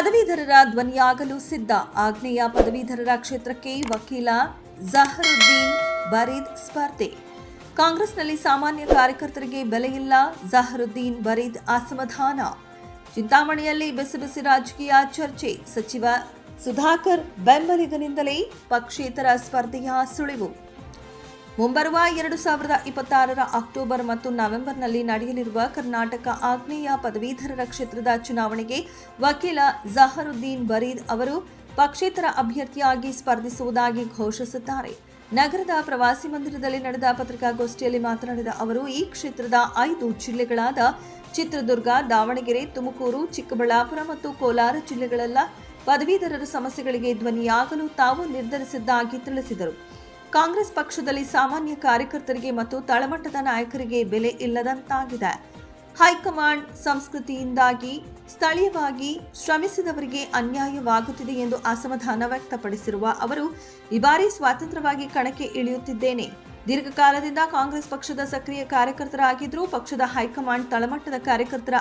ಪದವೀಧರರ ಧ್ವನಿಯಾಗಲು ಸಿದ್ಧ. ಆಗ್ನೇಯ ಪದವೀಧರರ ಕ್ಷೇತ್ರಕ್ಕೆ ವಕೀಲ ಜಹರುದ್ದೀನ್ ಬರೀದ್ ಸ್ಪರ್ಧೆ. ಕಾಂಗ್ರೆಸ್ನಲ್ಲಿ ಸಾಮಾನ್ಯ ಕಾರ್ಯಕರ್ತರಿಗೆ ಬೆಲೆಯಿಲ್ಲ. ಜಹರುದ್ದೀನ್ ಬರೀದ್ ಅಸಮಾಧಾನ. ಚಿಂತಾಮಣಿಯಲ್ಲಿ ಬಿಸಿ ರಾಜಕೀಯ ಚರ್ಚೆ. ಸಚಿವ ಸುಧಾಕರ್ ಬೆಂಬಲಿಗನಿಂದಲೇ ಪಕ್ಷೇತರ ಸ್ಪರ್ಧೆಯ ಸುಳಿವು. ಮುಂಬರುವ 2026ರ ಅಕ್ಟೋಬರ್ ಮತ್ತು ನವೆಂಬರ್ನಲ್ಲಿ ನಡೆಯಲಿರುವ ಕರ್ನಾಟಕ ಆಗ್ನೇಯ ಪದವೀಧರರ ಕ್ಷೇತ್ರದ ಚುನಾವಣೆಗೆ ವಕೀಲ ಜಹರುದ್ದೀನ್ ಬರೀದ್ ಅವರು ಪಕ್ಷೇತರ ಅಭ್ಯರ್ಥಿಯಾಗಿ ಸ್ಪರ್ಧಿಸುವುದಾಗಿ ಘೋಷಿಸಿದ್ದಾರೆ. ನಗರದ ಪ್ರವಾಸಿ ಮಂದಿರದಲ್ಲಿ ನಡೆದ ಪತ್ರಿಕಾಗೋಷ್ಠಿಯಲ್ಲಿ ಮಾತನಾಡಿದ ಅವರು, ಈ ಕ್ಷೇತ್ರದ 5 ಜಿಲ್ಲೆಗಳಾದ ಚಿತ್ರದುರ್ಗ, ದಾವಣಗೆರೆ, ತುಮಕೂರು, ಚಿಕ್ಕಬಳ್ಳಾಪುರ ಮತ್ತು ಕೋಲಾರ ಜಿಲ್ಲೆಗಳೆಲ್ಲ ಪದವೀಧರರ ಸಮಸ್ಯೆಗಳಿಗೆ ಧ್ವನಿಯಾಗಲು ತಾವು ನಿರ್ಧರಿಸಿದ್ದಾಗಿ ತಿಳಿಸಿದರು. ಕಾಂಗ್ರೆಸ್ ಪಕ್ಷದಲ್ಲಿ ಸಾಮಾನ್ಯ ಕಾರ್ಯಕರ್ತರಿಗೆ ಮತ್ತು ತಳಮಟ್ಟದ ನಾಯಕರಿಗೆ ಬೆಲೆ ಇಲ್ಲದಂತಾಗಿದೆ. ಹೈಕಮಾಂಡ್ ಸಂಸ್ಕೃತಿಯಿಂದಾಗಿ ಸ್ಥಳೀಯವಾಗಿ ಶ್ರಮಿಸಿದವರಿಗೆ ಅನ್ಯಾಯವಾಗುತ್ತಿದೆ ಎಂದು ಅಸಮಾಧಾನ ವ್ಯಕ್ತಪಡಿಸಿರುವ ಅವರು, ಈ ಬಾರಿ ಸ್ವತಂತ್ರವಾಗಿ ಕಣಕ್ಕೆ ಇಳಿಯುತ್ತಿದ್ದೇನೆ. ದೀರ್ಘಕಾಲದಿಂದ ಕಾಂಗ್ರೆಸ್ ಪಕ್ಷದ ಸಕ್ರಿಯ ಕಾರ್ಯಕರ್ತರಾಗಿದ್ದರೂ ಪಕ್ಷದ ಹೈಕಮಾಂಡ್ ತಳಮಟ್ಟದ ಕಾರ್ಯಕರ್ತರ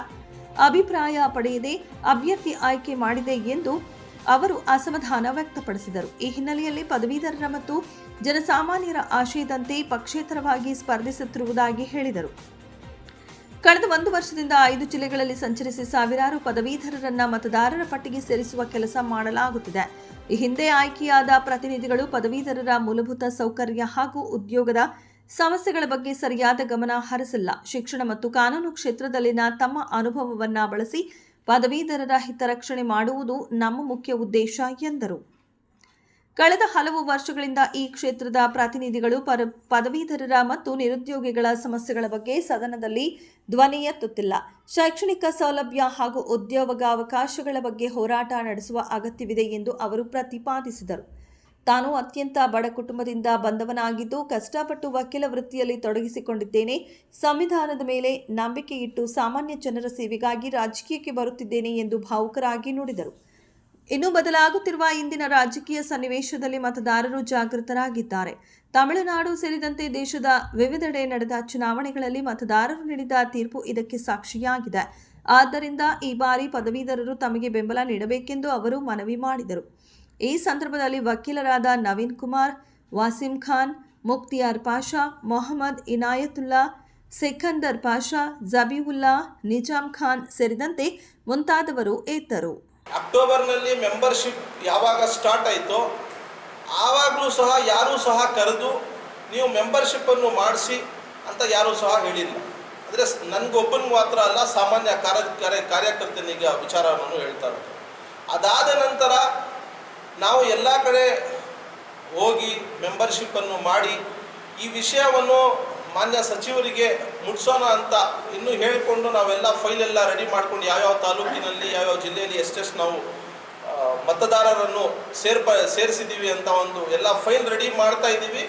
ಅಭಿಪ್ರಾಯ ಪಡೆಯದೆ ಅಭ್ಯರ್ಥಿ ಆಯ್ಕೆ ಮಾಡಿದೆ ಎಂದು ಅವರು ಅಸಮಾಧಾನ ವ್ಯಕ್ತಪಡಿಸಿದರು. ಈ ಹಿನ್ನೆಲೆಯಲ್ಲಿ ಪದವೀಧರರ ಮತ್ತು ಜನಸಾಮಾನ್ಯರ ಆಶಯದಂತೆ ಪಕ್ಷೇತರವಾಗಿ ಸ್ಪರ್ಧಿಸುತ್ತಿರುವುದಾಗಿ ಹೇಳಿದರು. ಕಳೆದ 1 ವರ್ಷದಿಂದ 5 ಜಿಲ್ಲೆಗಳಲ್ಲಿ ಸಂಚರಿಸಿ ಸಾವಿರಾರು ಪದವೀಧರರನ್ನ ಮತದಾರರ ಪಟ್ಟಿಗೆ ಸೇರಿಸುವ ಕೆಲಸ ಮಾಡಲಾಗುತ್ತಿದೆ. ಈ ಹಿಂದೆ ಆಯ್ಕೆಯಾದ ಪ್ರತಿನಿಧಿಗಳು ಪದವೀಧರರ ಮೂಲಭೂತ ಸೌಕರ್ಯ ಹಾಗೂ ಉದ್ಯೋಗದ ಸಮಸ್ಯೆಗಳ ಬಗ್ಗೆ ಸರಿಯಾದ ಗಮನ ಹರಿಸಿಲ್ಲ. ಶಿಕ್ಷಣ ಮತ್ತು ಕಾನೂನು ಕ್ಷೇತ್ರದಲ್ಲಿನ ತಮ್ಮ ಅನುಭವವನ್ನ ಬಳಸಿ ಪದವೀಧರರ ಹಿತರಕ್ಷಣೆ ಮಾಡುವುದು ನಮ್ಮ ಮುಖ್ಯ ಉದ್ದೇಶ ಎಂದರು. ಕಳೆದ ಹಲವು ವರ್ಷಗಳಿಂದ ಈ ಕ್ಷೇತ್ರದ ಪ್ರತಿನಿಧಿಗಳು ಪದವೀಧರರ ಮತ್ತು ನಿರುದ್ಯೋಗಿಗಳ ಸಮಸ್ಯೆಗಳ ಬಗ್ಗೆ ಸದನದಲ್ಲಿ ಧ್ವನಿ ಎತ್ತುತ್ತಿಲ್ಲ. ಶೈಕ್ಷಣಿಕ ಸೌಲಭ್ಯ ಹಾಗೂ ಉದ್ಯೋಗಾವಕಾಶಗಳ ಬಗ್ಗೆ ಹೋರಾಟ ನಡೆಸುವ ಅಗತ್ಯವಿದೆ ಎಂದು ಅವರು ಪ್ರತಿಪಾದಿಸಿದರು. ತಾನು ಅತ್ಯಂತ ಬಡ ಕುಟುಂಬದಿಂದ ಬಂದವನಾಗಿದ್ದು ಕಷ್ಟಪಟ್ಟು ವಕೀಲ ವೃತ್ತಿಯಲ್ಲಿ ತೊಡಗಿಸಿಕೊಂಡಿದ್ದೇನೆ. ಸಂವಿಧಾನದ ಮೇಲೆ ನಂಬಿಕೆ ಇಟ್ಟು ಸಾಮಾನ್ಯ ಜನರ ಸೇವೆಗಾಗಿ ರಾಜಕೀಯಕ್ಕೆ ಬರುತ್ತಿದ್ದೇನೆ ಎಂದು ಭಾವುಕರಾಗಿ ನುಡಿದರು. ಇನ್ನು ಬದಲಾಗುತ್ತಿರುವ ಇಂದಿನ ರಾಜಕೀಯ ಸನ್ನಿವೇಶದಲ್ಲಿ ಮತದಾರರು ಜಾಗೃತರಾಗಿದ್ದಾರೆ. ತಮಿಳುನಾಡು ಸೇರಿದಂತೆ ದೇಶದ ವಿವಿಧೆಡೆ ನಡೆದ ಚುನಾವಣೆಗಳಲ್ಲಿ ಮತದಾರರು ನೀಡಿದ ತೀರ್ಪು ಇದಕ್ಕೆ ಸಾಕ್ಷಿಯಾಗಿದೆ. ಆದ್ದರಿಂದ ಈ ಬಾರಿ ಪದವೀಧರರು ತಮಗೆ ಬೆಂಬಲ ನೀಡಬೇಕೆಂದು ಅವರು ಮನವಿ ಮಾಡಿದರು. ಈ ಸಂದರ್ಭದಲ್ಲಿ ವಕೀಲರಾದ ನವೀನ್ ಕುಮಾರ್, ವಾಸಿಂ ಖಾನ್, ಮುಖ್ತಿಯಾರ್ ಪಾಷಾ, ಮೊಹಮ್ಮದ್ ಇನಾಯತುಲ್ಲಾ, ಸಿಕಂದರ್ ಪಾಷಾ, ಜಬೀವುಲ್ಲಾ, ನಿಜಾಂ ಖಾನ್ ಸೇರಿದಂತೆ ಮುಂತಾದವರು ಇದ್ದರು. ಅಕ್ಟೋಬರ್ನಲ್ಲಿ ಮೆಂಬರ್ಶಿಪ್ ಯಾವಾಗ ಸ್ಟಾರ್ಟ್ ಆಯಿತೋ ಆವಾಗಲೂ ಸಹ ಯಾರೂ ಸಹ ಕರೆದು ನೀವು ಮೆಂಬರ್ಶಿಪ್ಪನ್ನು ಮಾಡಿಸಿ ಅಂತ ಯಾರೂ ಸಹ ಹೇಳಿಲ್ಲ. ಅಂದರೆ ನನಗೊಬ್ಬನಿಗೆ ಮಾತ್ರ ಅಲ್ಲ, ಸಾಮಾನ್ಯ ಕಾರ್ಯಕರ್ತನಿಗೆ ವಿಚಾರವನ್ನು ಹೇಳ್ತಾ ಇರೋದು. ಅದಾದ ನಂತರ ನಾವು ಎಲ್ಲ ಕಡೆ ಹೋಗಿ ಮೆಂಬರ್ಶಿಪ್ಪನ್ನು ಮಾಡಿ ಈ ವಿಷಯವನ್ನು ಮಾನ್ಯ ಸಚಿವರಿಗೆ ಮುಟ್ಸೋಣ ಅಂತ ಇನ್ನೂ ಹೇಳಿಕೊಂಡು ನಾವೆಲ್ಲ ಫೈಲೆಲ್ಲ ರೆಡಿ ಮಾಡ್ಕೊಂಡು ಯಾವ್ಯಾವ ತಾಲೂಕಿನಲ್ಲಿ ಯಾವ್ಯಾವ ಜಿಲ್ಲೆಯಲ್ಲಿ ಎಷ್ಟೆಷ್ಟು ನಾವು ಮತದಾರರನ್ನು ಸೇರಿಸಿದ್ದೀವಿ ಅಂತ ಒಂದು ಎಲ್ಲ ಫೈಲ್ ರೆಡಿ ಮಾಡ್ತಾ ಇದ್ದೀವಿ.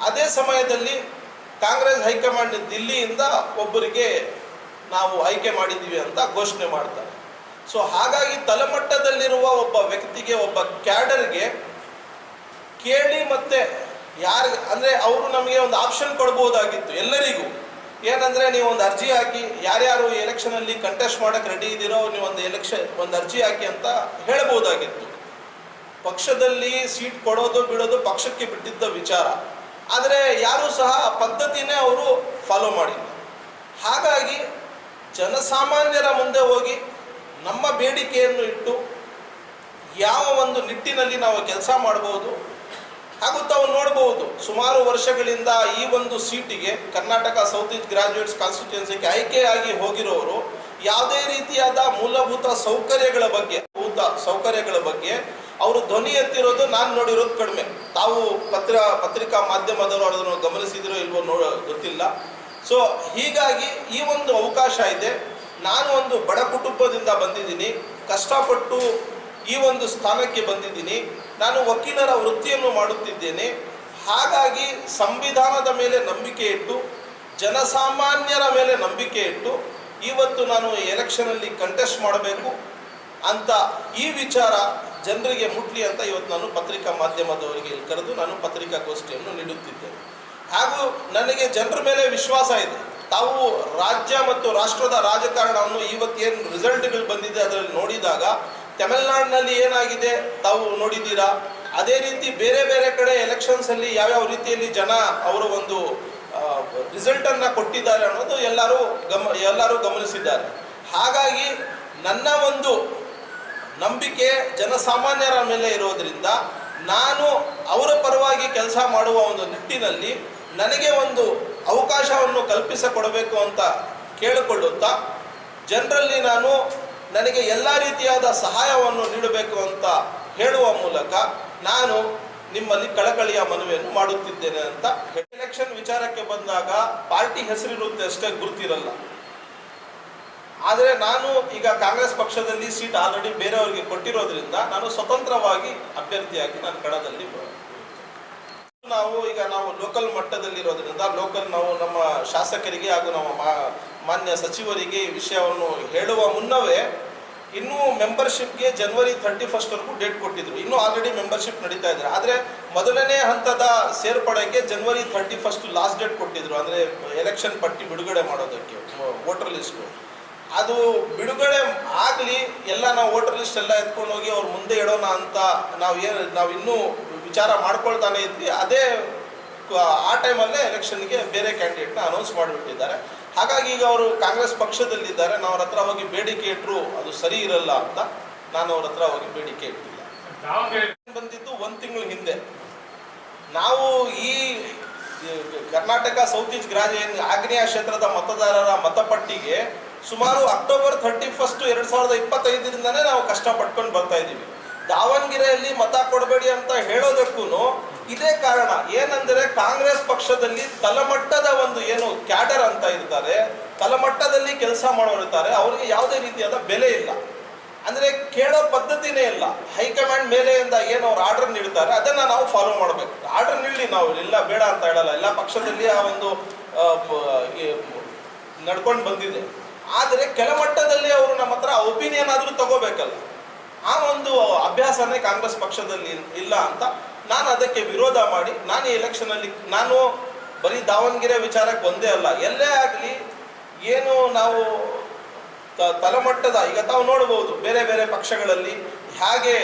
ಅದೇ ಸಮಯದಲ್ಲಿ ಕಾಂಗ್ರೆಸ್ ಹೈಕಮಾಂಡ್ ದಿಲ್ಲಿಯಿಂದ ಒಬ್ಬರಿಗೆ ನಾವು ಆಯ್ಕೆ ಮಾಡಿದ್ದೀವಿ ಅಂತ ಘೋಷಣೆ ಮಾಡ್ತಾರೆ. ಸೊ ಹಾಗಾಗಿ ತಳಮಟ್ಟದಲ್ಲಿರುವ ಒಬ್ಬ ವ್ಯಕ್ತಿಗೆ, ಒಬ್ಬ ಕ್ಯಾಡರ್ಗೆ ಕೇಳಿ ಮತ್ತೆ ಯಾರು ಅಂದರೆ ಅವರು ನಮಗೆ ಒಂದು ಆಪ್ಷನ್ ಕೊಡ್ಬೋದಾಗಿತ್ತು ಎಲ್ಲರಿಗೂ. ಏನಂದರೆ ನೀವು ಒಂದು ಅರ್ಜಿ ಹಾಕಿ, ಯಾರ್ಯಾರು ಎಲೆಕ್ಷನಲ್ಲಿ ಕಂಟೆಸ್ಟ್ ಮಾಡೋಕ್ಕೆ ರೆಡಿ ಇದ್ದೀರೋ ನೀವು ಒಂದು ಅರ್ಜಿ ಹಾಕಿ ಅಂತ ಹೇಳ್ಬೋದಾಗಿತ್ತು. ಪಕ್ಷದಲ್ಲಿ ಸೀಟ್ ಕೊಡೋದು ಬಿಡೋದು ಪಕ್ಷಕ್ಕೆ ಬಿಟ್ಟಿದ್ದ ವಿಚಾರ. ಆದರೆ ಯಾರೂ ಸಹ ಪದ್ಧತಿನೇ ಅವರು ಫಾಲೋ ಮಾಡಿಲ್ಲ. ಹಾಗಾಗಿ ಜನಸಾಮಾನ್ಯರ ಮುಂದೆ ಹೋಗಿ ನಮ್ಮ ಬೇಡಿಕೆಯನ್ನು ಇಟ್ಟು ಯಾವ ಒಂದು ನಿಟ್ಟಿನಲ್ಲಿ ನಾವು ಕೆಲಸ ಮಾಡ್ಬೋದು ಹಾಗೂ ತಾವು ನೋಡ್ಬೋದು, ಸುಮಾರು ವರ್ಷಗಳಿಂದ ಈ ಒಂದು ಸೀಟಿಗೆ ಕರ್ನಾಟಕ ಸೌತ್ ಈಸ್ಟ್ ಗ್ರಾಜ್ಯುಯೇಟ್ಸ್ ಕಾನ್ಸ್ಟಿಟ್ಯೂನ್ಸಿಗೆ ಆಯ್ಕೆಯಾಗಿ ಹೋಗಿರೋರು ಯಾವುದೇ ರೀತಿಯಾದ ಮೂಲಭೂತ ಸೌಕರ್ಯಗಳ ಬಗ್ಗೆ ಅವರು ಧ್ವನಿ ಎತ್ತಿರೋದು ನಾನು ನೋಡಿರೋದು ಕಡಿಮೆ. ತಾವು ಪತ್ರಿಕಾ ಮಾಧ್ಯಮದವರು ಅದನ್ನು ಗಮನಿಸಿದಿರೋ ಇಲ್ವೋ ಗೊತ್ತಿಲ್ಲ. ಸೊ ಹೀಗಾಗಿ ಈ ಒಂದು ಅವಕಾಶ ಇದೆ. ನಾನು ಒಂದು ಬಡ ಕುಟುಂಬದಿಂದ ಬಂದಿದ್ದೀನಿ, ಕಷ್ಟಪಟ್ಟು ಈ ಒಂದು ಸ್ಥಾನಕ್ಕೆ ಬಂದಿದ್ದೀನಿ. ನಾನು ವಕೀಲರ ವೃತ್ತಿಯನ್ನು ಮಾಡುತ್ತಿದ್ದೇನೆ. ಹಾಗಾಗಿ ಸಂವಿಧಾನದ ಮೇಲೆ ನಂಬಿಕೆ ಇಟ್ಟು, ಜನಸಾಮಾನ್ಯರ ಮೇಲೆ ನಂಬಿಕೆ ಇಟ್ಟು ಇವತ್ತು ನಾನು ಎಲೆಕ್ಷನಲ್ಲಿ ಕಂಟೆಸ್ಟ್ ಮಾಡಬೇಕು ಅಂತ ಈ ವಿಚಾರ ಜನರಿಗೆ ಮುಟ್ಲಿ ಅಂತ ಇವತ್ತು ನಾನು ಪತ್ರಿಕಾ ಮಾಧ್ಯಮದವರಿಗೆ ಕರೆದು ನಾನು ಪತ್ರಿಕಾಗೋಷ್ಠಿಯನ್ನು ನೀಡುತ್ತಿದ್ದೇನೆ. ಹಾಗೂ ನನಗೆ ಜನರ ಮೇಲೆ ವಿಶ್ವಾಸ ಇದೆ. ತಾವು ರಾಜ್ಯ ಮತ್ತು ರಾಷ್ಟ್ರದ ರಾಜಕಾರಣವನ್ನು ಇವತ್ತೇನು ರಿಸಲ್ಟ್ಗಳು ಬಂದಿದೆ ಅದರಲ್ಲಿ ನೋಡಿದಾಗ ತಮಿಳುನಾಡಿನಲ್ಲಿ ಏನಾಗಿದೆ ತಾವು ನೋಡಿದ್ದೀರಾ. ಅದೇ ರೀತಿ ಬೇರೆ ಬೇರೆ ಕಡೆ ಎಲೆಕ್ಷನ್ಸಲ್ಲಿ ಯಾವ್ಯಾವ ರೀತಿಯಲ್ಲಿ ಜನ ಅವರ ಒಂದು ರಿಸಲ್ಟನ್ನು ಕೊಟ್ಟಿದ್ದಾರೆ ಅನ್ನೋದು ಎಲ್ಲರೂ ಗಮನಿಸಿದ್ದಾರೆ. ಹಾಗಾಗಿ ನನ್ನ ಒಂದು ನಂಬಿಕೆ ಜನಸಾಮಾನ್ಯರ ಮೇಲೆ ಇರೋದರಿಂದ ನಾನು ಅವರ ಪರವಾಗಿ ಕೆಲಸ ಮಾಡುವ ಒಂದು ನಿಟ್ಟಿನಲ್ಲಿ ನನಗೆ ಒಂದು ಅವಕಾಶವನ್ನು ಕಲ್ಪಿಸಿಕೊಡಬೇಕು ಅಂತ ಕೇಳಿಕೊಳ್ಳುತ್ತಾ, ಜನರಲ್ಲಿ ನನಗೆ ಎಲ್ಲ ರೀತಿಯಾದ ಸಹಾಯವನ್ನು ನೀಡಬೇಕು ಅಂತ ಹೇಳುವ ಮೂಲಕ ನಾನು ನಿಮ್ಮಲ್ಲಿ ಕಳಕಳಿಯ ಮನವಿಯನ್ನು ಮಾಡುತ್ತಿದ್ದೇನೆ ಅಂತ. ಎಲೆಕ್ಷನ್ ವಿಚಾರಕ್ಕೆ ಬಂದಾಗ ಪಾರ್ಟಿ ಹೆಸರಿರುತ್ತೆ ಅಷ್ಟೇ, ಗುರುತಿರಲ್ಲ. ಆದರೆ ನಾನು ಈಗ ಕಾಂಗ್ರೆಸ್ ಪಕ್ಷದಲ್ಲಿ ಸೀಟ್ ಆಲ್ರೆಡಿ ಬೇರೆಯವರಿಗೆ ಕೊಟ್ಟಿರೋದ್ರಿಂದ ನಾನು ಸ್ವತಂತ್ರವಾಗಿ ಅಭ್ಯರ್ಥಿಯಾಗಿ ನಾನು ಕಣದಲ್ಲಿ ನಾವು ಲೋಕಲ್ ಮಟ್ಟದಲ್ಲಿರೋದ್ರಿಂದ ನಾವು ನಮ್ಮ ಶಾಸಕರಿಗೆ ಹಾಗೂ ನಮ್ಮ ಮಾನ್ಯ ಸಚಿವರಿಗೆ ಈ ವಿಷಯವನ್ನು ಹೇಳುವ ಮುನ್ನವೇ ಇನ್ನೂ ಮೆಂಬರ್ಶಿಪ್ಗೆ ಜನವರಿ 31 ಡೇಟ್ ಕೊಟ್ಟಿದ್ರು. ಇನ್ನೂ ಆಲ್ರೆಡಿ ಮೆಂಬರ್ಶಿಪ್ ನಡೀತಾ ಇದ್ದಾರೆ. ಆದರೆ ಮೊದಲನೇ ಹಂತದ ಸೇರ್ಪಡೆಗೆ ಜನವರಿ 31 ಲಾಸ್ಟ್ ಡೇಟ್ ಕೊಟ್ಟಿದ್ರು. ಅಂದರೆ ಎಲೆಕ್ಷನ್ ಪಟ್ಟಿ ಬಿಡುಗಡೆ ಮಾಡೋದಕ್ಕೆ ವೋಟರ್ ಲಿಸ್ಟು ಅದು ಬಿಡುಗಡೆ ಆಗಲಿ, ಎಲ್ಲ ನಾವು ವೋಟರ್ ಲಿಸ್ಟ್ ಎಲ್ಲ ಎತ್ಕೊಂಡು ಹೋಗಿ ಅವ್ರ ಮುಂದೆ ಇಡೋಣ ಅಂತ ನಾವು ಇನ್ನೂ ವಿಚಾರ ಮಾಡ್ಕೊಳ್ತಾನೆ ಇದ್ವಿ. ಆ ಟೈಮಲ್ಲೇ ಎಲೆಕ್ಷನ್ಗೆ ಬೇರೆ ಕ್ಯಾಂಡಿಡೇಟ್ನ ಅನೌನ್ಸ್ ಮಾಡಿಬಿಟ್ಟಿದ್ದಾರೆ. ಹಾಗಾಗಿ ಈಗ ಅವರು ಕಾಂಗ್ರೆಸ್ ಪಕ್ಷದಲ್ಲಿದ್ದಾರೆ. ನಾವು ಅವ್ರ ಹತ್ರ ಹೋಗಿ ಬೇಡಿಕೆ ಇಟ್ಟರು ಅದು ಸರಿ ಇರಲ್ಲ ಅಂತ ನಾನು ಅವ್ರ ಹತ್ರ ಹೋಗಿ ಬೇಡಿಕೆ ಇಟ್ಟಿಲ್ಲ. ಬಂದಿದ್ದು 1 ತಿಂಗಳ ಹಿಂದೆ. ನಾವು ಈ ಕರ್ನಾಟಕ ಸೌತ್ ಈಸ್ಟ್ ಆಗ್ನೇಯ ಕ್ಷೇತ್ರದ ಮತದಾರರ ಮತಪಟ್ಟಿಗೆ ಸುಮಾರು ಅಕ್ಟೋಬರ್ 31, 2025ರಿಂದನೇ ನಾವು ಕಷ್ಟಪಟ್ಕೊಂಡು ಬರ್ತಾ ಇದ್ದೀವಿ. ದಾವಣಗೆರೆಯಲ್ಲಿ ಮತ ಕೊಡಬೇಡಿ ಅಂತ ಹೇಳೋದಕ್ಕೂ ಇದೇ ಕಾರಣ. ಏನಂದರೆ ಕಾಂಗ್ರೆಸ್ ಪಕ್ಷದಲ್ಲಿ ತಳಮಟ್ಟದ ಒಂದು ಏನು ಕ್ಯಾಡರ್ ಅಂತ ಇರ್ತಾರೆ, ತಳಮಟ್ಟದಲ್ಲಿ ಕೆಲಸ ಮಾಡೋರಿರ್ತಾರೆ, ಅವರಿಗೆ ಯಾವುದೇ ರೀತಿಯಾದ ಬೆಲೆ ಇಲ್ಲ. ಅಂದರೆ ಕೇಳೋ ಪದ್ಧತಿನೇ ಇಲ್ಲ. ಹೈಕಮಾಂಡ್ ಮೇಲೆಯಿಂದ ಏನು ಅವ್ರು ಆರ್ಡರ್ ನೀಡ್ತಾರೆ ಅದನ್ನು ನಾವು ಫಾಲೋ ಮಾಡಬೇಕು. ಆರ್ಡರ್ ನೀಡಲಿ, ನಾವು ಇಲ್ಲ ಬೇಡ ಅಂತ ಹೇಳಲ್ಲ. ಎಲ್ಲ ಪಕ್ಷದಲ್ಲಿ ಆ ಒಂದು ನಡ್ಕೊಂಡು ಬಂದಿದೆ. ಆದರೆ ಕೆಳಮಟ್ಟದಲ್ಲಿ ಅವರು ನಮ್ಮ ಹತ್ರ ಒಪಿನಿಯನ್ ಆದರೂ ತಗೋಬೇಕಲ್ಲ. ಆ ಒಂದು ಅಭ್ಯಾಸನೇ ಕಾಂಗ್ರೆಸ್ ಪಕ್ಷದಲ್ಲಿ ಇಲ್ಲ ಅಂತ ನಾನು ಅದಕ್ಕೆ ವಿರೋಧ ಮಾಡಿ ನಾನು ಈ ಎಲೆಕ್ಷನಲ್ಲಿ ನಾನು ಬರೀ ದಾವಣಗೆರೆ ವಿಚಾರಕ್ಕೆ ಒಂದೇ ಅಲ್ಲ, ಎಲ್ಲೇ ಆಗಲಿ ಏನು ನಾವು ತಳಮಟ್ಟದ ಈಗ ತಾವು ನೋಡ್ಬೋದು ಬೇರೆ ಬೇರೆ ಪಕ್ಷಗಳಲ್ಲಿ ಹೇಗೆ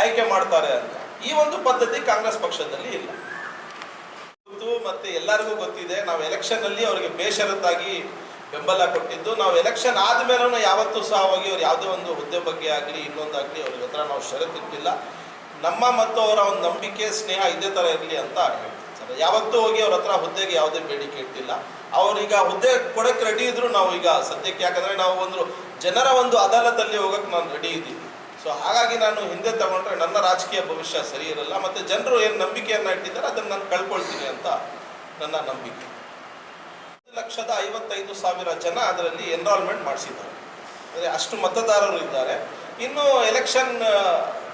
ಆಯ್ಕೆ ಮಾಡ್ತಾರೆ ಅಂತ. ಈ ಒಂದು ಪದ್ಧತಿ ಕಾಂಗ್ರೆಸ್ ಪಕ್ಷದಲ್ಲಿ ಇಲ್ಲ. ಮತ್ತು ಎಲ್ಲರಿಗೂ ಗೊತ್ತಿದೆ, ನಾವು ಎಲೆಕ್ಷನ್ನಲ್ಲಿ ಅವರಿಗೆ ಬೇಷರತ್ತಾಗಿ ಬೆಂಬಲ ಕೊಟ್ಟಿದ್ದು. ನಾವು ಎಲೆಕ್ಷನ್ ಆದಮೇಲೂ ಯಾವತ್ತೂ ಸಹ ಹೋಗಿ ಅವ್ರು ಯಾವುದೇ ಒಂದು ಹುದ್ದೆ ಬಗ್ಗೆ ಆಗಲಿ ಇನ್ನೊಂದಾಗಲಿ ಅವ್ರ ಹತ್ರ ನಾವು ಷರತ್ತಿಟ್ಟಿಲ್ಲ. ನಮ್ಮ ಮತ್ತು ಅವರ ಒಂದು ನಂಬಿಕೆ ಸ್ನೇಹ ಇದೇ ಥರ ಇರಲಿ ಅಂತ ಹೇಳ್ತಾರೆ. ಯಾವತ್ತೂ ಹೋಗಿ ಅವ್ರ ಹತ್ರ ಹುದ್ದೆಗೆ ಯಾವುದೇ ಬೇಡಿಕೆ ಇಟ್ಟಿಲ್ಲ. ಅವ್ರೀಗ ಹುದ್ದೆ ಕೊಡೋಕ್ಕೆ ರೆಡಿ ಇದ್ರು ನಾವು ಈಗ ಸದ್ಯಕ್ಕೆ, ಯಾಕಂದರೆ ನಾವು ಜನರ ಒಂದು ಅದಾಲತಲ್ಲಿ ಹೋಗೋಕ್ಕೆ ನಾನು ರೆಡಿ ಇದ್ದೀನಿ. ಸೊ ಹಾಗಾಗಿ ನಾನು ಹಿಂದೆ ತಗೊಂಡ್ರೆ ನನ್ನ ರಾಜಕೀಯ ಭವಿಷ್ಯ ಸರಿ ಇರಲ್ಲ. ಮತ್ತು ಜನರು ಏನು ನಂಬಿಕೆಯನ್ನು ಇಟ್ಟಿದ್ದಾರೆ ಅದನ್ನು ನಾನು ಕಳ್ಕೊಳ್ತೀನಿ ಅಂತ ನನ್ನ ನಂಬಿಕೆ. 1,55,000 ಜನ ಅದರಲ್ಲಿ ಎನ್ರಾಲ್ಮೆಂಟ್ ಮಾಡಿಸಿದ್ದಾರೆ. ಅಂದರೆ ಅಷ್ಟು ಮತದಾರರು ಇದ್ದಾರೆ. ಇನ್ನು ಎಲೆಕ್ಷನ್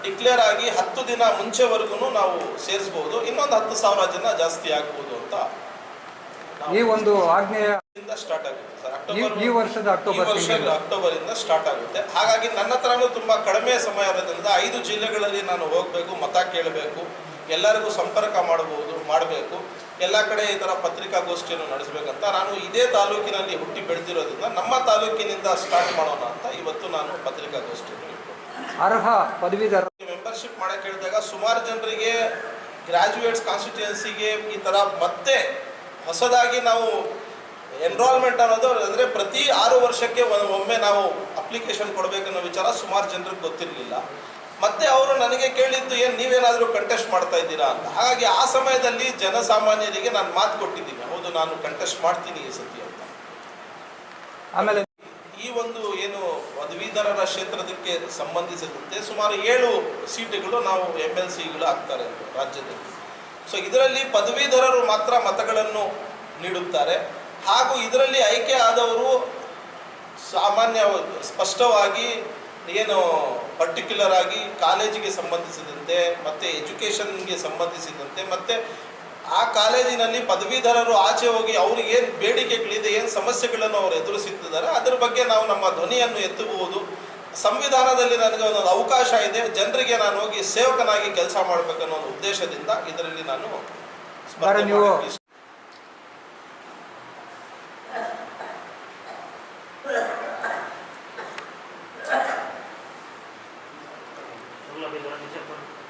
ಡಿಕ್ಲೇರ್ ಆಗಿ 10 ದಿನ ಮುಂಚೆವರೆಗೂ ನಾವು ಸೇರಿಸ್ಬೋದು. ಇನ್ನೊಂದು 10,000 ಜನ ಜಾಸ್ತಿ ಆಗ್ಬೋದು ಅಂತ ಈ ಒಂದು ಆಜ್ಞೆಯಿಂದ ಸ್ಟಾರ್ಟ್ ಆಗುತ್ತೆ ಸರ್. ಈ ವರ್ಷದ ಅಕ್ಟೋಬರಿಂದ ಸ್ಟಾರ್ಟ್ ಆಗುತ್ತೆ. ಹಾಗಾಗಿ ನನ್ನ ಹತ್ರನೂ ತುಂಬ ಕಡಿಮೆ ಸಮಯ ಇರೋದ್ರಿಂದ 5 ಜಿಲ್ಲೆಗಳಲ್ಲಿ ನಾನು ಹೋಗಬೇಕು, ಮತ ಕೇಳಬೇಕು, ಎಲ್ಲರಿಗೂ ಸಂಪರ್ಕ ಮಾಡಬೇಕು, ಎಲ್ಲ ಕಡೆ ಈ ಥರ ಪತ್ರಿಕಾಗೋಷ್ಠಿಯನ್ನು ನಡೆಸಬೇಕಂತ ನಾನು ಇದೇ ತಾಲೂಕಿನಲ್ಲಿ ಹುಟ್ಟಿ ಬೆಳೆದಿರೋದ್ರಿಂದ ನಮ್ಮ ತಾಲೂಕಿನಿಂದ ಸ್ಟಾರ್ಟ್ ಮಾಡೋಣ ಅಂತ ಇವತ್ತು ನಾನು ಪತ್ರಿಕಾಗೋಷ್ಠಿಯನ್ನು ಅರ್ಹ ಪದವೀಧರ ಮೆಂಬರ್ಶಿಪ್ ಮಾಡಕ್ಕೆ ಹೇಳಿದಾಗ ಸುಮಾರು ಜನರಿಗೆ ಗ್ರ್ಯಾಜುಯೇಟ್ಸ್ ಕಾನ್ಸ್ಟಿಟ್ಯೂಯೆನ್ಸಿಗೆ ಈ ಥರ ಮತ್ತೆ ಹೊಸದಾಗಿ ನಾವು ಎನ್ರೋಲ್ಮೆಂಟ್ ಅನ್ನೋದು ಅಂದರೆ ಪ್ರತಿ 6 ವರ್ಷಕ್ಕೆ ಒಮ್ಮೆ ನಾವು ಅಪ್ಲಿಕೇಶನ್ ಕೊಡಬೇಕನ್ನೋ ವಿಚಾರ ಸುಮಾರು ಜನರಿಗೆ ಗೊತ್ತಿರಲಿಲ್ಲ. ಮತ್ತೆ ಅವರು ನನಗೆ ಕೇಳಿದ್ದು ಏನು ನೀವೇನಾದರೂ ಕಂಟೆಸ್ಟ್ ಮಾಡ್ತಾ ಇದ್ದೀರಾ ಅಂತ. ಹಾಗಾಗಿ ಆ ಸಮಯದಲ್ಲಿ ಜನಸಾಮಾನ್ಯರಿಗೆ ನಾನು ಮಾತು ಕೊಟ್ಟಿದ್ದೀನಿ, ಹೌದು ನಾನು ಕಂಟೆಸ್ಟ್ ಮಾಡ್ತೀನಿ ಈ ಸತಿ ಅಂತ. ಆಮೇಲೆ ಈ ಒಂದು ಏನು ಪದವೀಧರರ ಕ್ಷೇತ್ರಕ್ಕೆ ಸಂಬಂಧಿಸಿದಂತೆ ಸುಮಾರು 7 ಸೀಟುಗಳು ನಾವು MLCಗಳು ಆಗ್ತಾರೆ ರಾಜ್ಯದಲ್ಲಿ. ಸೊ ಇದರಲ್ಲಿ ಪದವೀಧರರು ಮಾತ್ರ ಮತಗಳನ್ನು ನೀಡುತ್ತಾರೆ. ಹಾಗೂ ಇದರಲ್ಲಿ ಆಯ್ಕೆ ಆದವರು ಸಾಮಾನ್ಯ ಸ್ಪಷ್ಟವಾಗಿ ಏನು ಪರ್ಟಿಕ್ಯುಲರ್ ಆಗಿ ಕಾಲೇಜಿಗೆ ಸಂಬಂಧಿಸಿದಂತೆ ಮತ್ತು ಎಜುಕೇಷನ್ಗೆ ಸಂಬಂಧಿಸಿದಂತೆ ಮತ್ತು ಆ ಕಾಲೇಜಿನಲ್ಲಿ ಪದವೀಧರರು ಆಚೆ ಹೋಗಿ ಅವ್ರಿಗೆ ಏನು ಬೇಡಿಕೆಗಳಿದೆ, ಏನು ಸಮಸ್ಯೆಗಳನ್ನು ಅವರು ಎದುರಿಸುತ್ತಿದ್ದಾರೆ ಅದರ ಬಗ್ಗೆ ನಾವು ನಮ್ಮ ಧ್ವನಿಯನ್ನು ಎತ್ತಬಹುದು. ಸಂವಿಧಾನದಲ್ಲಿ ನನಗೆ ಒಂದು ಅವಕಾಶ ಇದೆ, ಜನರಿಗೆ ನಾನು ಹೋಗಿ ಸೇವಕನಾಗಿ ಕೆಲಸ ಮಾಡಬೇಕನ್ನೋ ಒಂದು ಉದ್ದೇಶದಿಂದ ಇದರಲ್ಲಿ ನಾನು ಸ್ಪರ್ಧೆ Google Api Dora Nisha